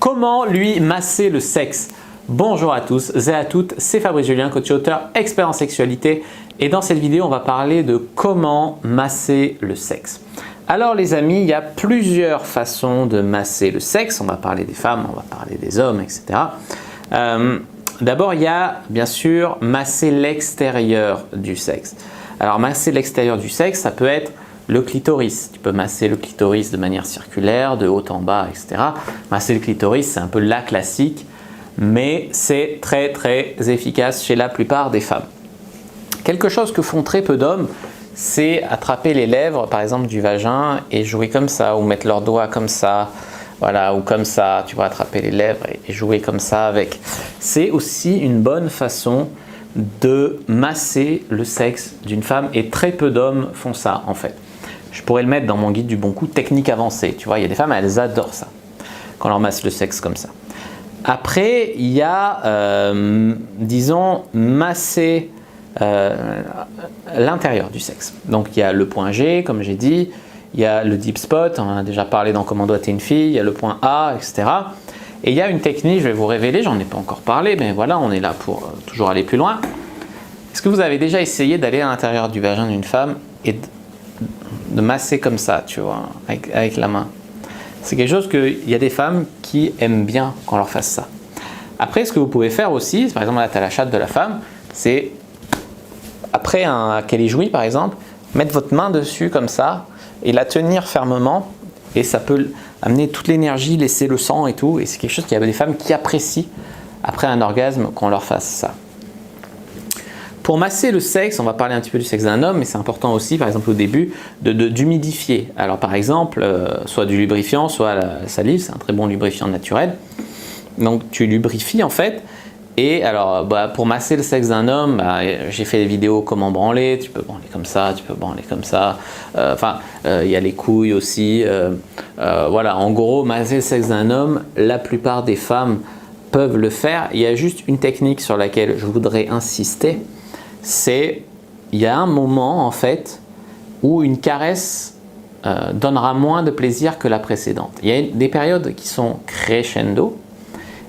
comment lui masser le sexe? Bonjour à tous et à toutes, c'est Fabrice Julien, coach et auteur, expert en sexualité, et dans cette vidéo on va parler de comment masser le sexe. Alors les amis, il y a plusieurs façons de masser le sexe. On va parler des femmes, on va parler des hommes, etc. D'abord, il y a bien sûr masser l'extérieur du sexe. Alors masser l'extérieur du sexe, ça peut être le clitoris. Tu peux masser le clitoris de manière circulaire, de haut en bas, etc. Masser le clitoris, c'est un peu la classique, mais c'est très efficace chez la plupart des femmes. Quelque chose que font très peu d'hommes, c'est attraper les lèvres par exemple du vagin et jouer comme ça, ou mettre leurs doigts comme ça, voilà, ou comme ça, tu vois, attraper les lèvres et jouer comme ça avec. C'est aussi une bonne façon de masser le sexe d'une femme et très peu d'hommes font ça en fait. Je pourrais le mettre dans mon guide du bon coup, technique avancée, tu vois, il y a des femmes, elles adorent ça, quand on leur masse le sexe comme ça. Après, il y a, disons, masser l'intérieur du sexe. Donc il y a le point G, comme j'ai dit, il y a le deep spot, on en a déjà parlé dans Comment doigter une fille, il y a le point A, etc. Et il y a une technique, je vais vous révéler, j'en ai pas encore parlé, mais voilà, on est là pour toujours aller plus loin. Est-ce que vous avez déjà essayé d'aller à l'intérieur du vagin d'une femme et de masser comme ça, tu vois, avec la main? C'est quelque chose qu'il y a des femmes qui aiment bien qu'on leur fasse ça. Après, ce que vous pouvez faire aussi, par exemple là tu as la chatte de la femme, c'est après qu'elle ait joui par exemple, mettre votre main dessus comme ça et la tenir fermement, et ça peut amener toute l'énergie, laisser le sang et tout, et c'est quelque chose qu'il y a des femmes qui apprécient après un orgasme qu'on leur fasse ça. Pour masser le sexe, on va parler un petit peu du sexe d'un homme, mais c'est important aussi, par exemple au début, d'humidifier. Alors par exemple, soit du lubrifiant, soit la salive, c'est un très bon lubrifiant naturel. Donc tu lubrifies en fait, et alors pour masser le sexe d'un homme, j'ai fait des vidéos comment branler, tu peux branler comme ça, tu peux branler comme ça, il y a les couilles aussi, voilà, en gros, masser le sexe d'un homme, la plupart des femmes peuvent le faire. Il y a juste une technique sur laquelle je voudrais insister, c'est il y a un moment en fait où une caresse donnera moins de plaisir que la précédente. Il y a des périodes qui sont crescendo,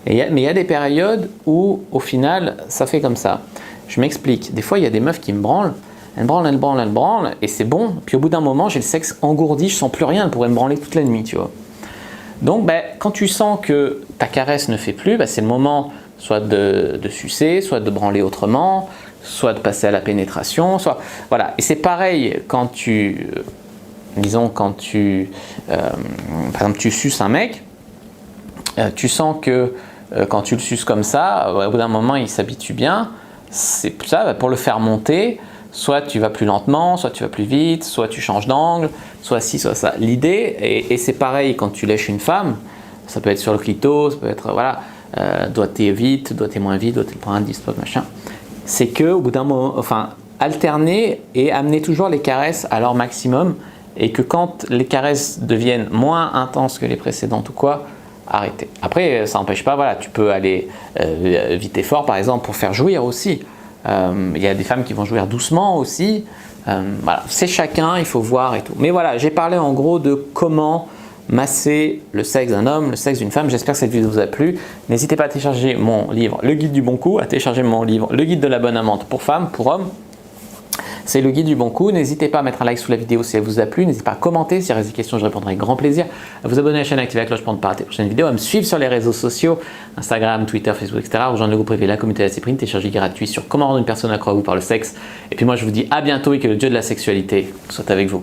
mais il y a des périodes où au final ça fait comme ça. Je m'explique, des fois il y a des meufs qui me branlent, elles branlent et c'est bon, puis au bout d'un moment j'ai le sexe engourdi, je sens plus rien, elles pourraient me branler toute la nuit, tu vois. Donc quand tu sens que ta caresse ne fait plus, c'est le moment soit de sucer, soit de branler autrement, soit de passer à la pénétration, soit voilà. Et c'est pareil quand tu, disons par exemple tu suces un mec, tu sens que quand tu le suces comme ça, au bout d'un moment il s'habitue bien, c'est ça, pour le faire monter, soit tu vas plus lentement, soit tu vas plus vite, soit tu changes d'angle, soit ci, soit ça. L'idée, et c'est pareil quand tu lèches une femme, ça peut être sur le clito, ça peut être, voilà, doigter vite, doigter moins vite, doigter le point de spot, machin, c'est que au bout d'un moment, alterner et amener toujours les caresses à leur maximum, et que quand les caresses deviennent moins intenses que les précédentes ou quoi, arrêter. Après, ça n'empêche pas, voilà, tu peux aller vite et fort par exemple pour faire jouir aussi. Il y a des femmes qui vont jouir doucement aussi. Voilà, c'est chacun, il faut voir et tout. Mais voilà, j'ai parlé en gros de comment masser le sexe d'un homme, le sexe d'une femme. J'espère que cette vidéo vous a plu. N'hésitez pas à télécharger mon livre, le guide du bon coup, à télécharger mon livre, le guide de la bonne amante pour femmes, pour hommes. C'est le guide du bon coup. N'hésitez pas à mettre un like sous la vidéo si elle vous a plu. N'hésitez pas à commenter. Si il reste des questions, je répondrai avec grand plaisir. À vous abonner à la chaîne, activer la cloche pour ne pas rater les prochaines vidéos. À me suivre sur les réseaux sociaux, Instagram, Twitter, Facebook, etc. Rejoindre le groupe privé, la communauté de la Cyprine. Télécharger gratuit sur comment rendre une personne accro à vous par le sexe. Et puis moi, je vous dis à bientôt et que le dieu de la sexualité soit avec vous.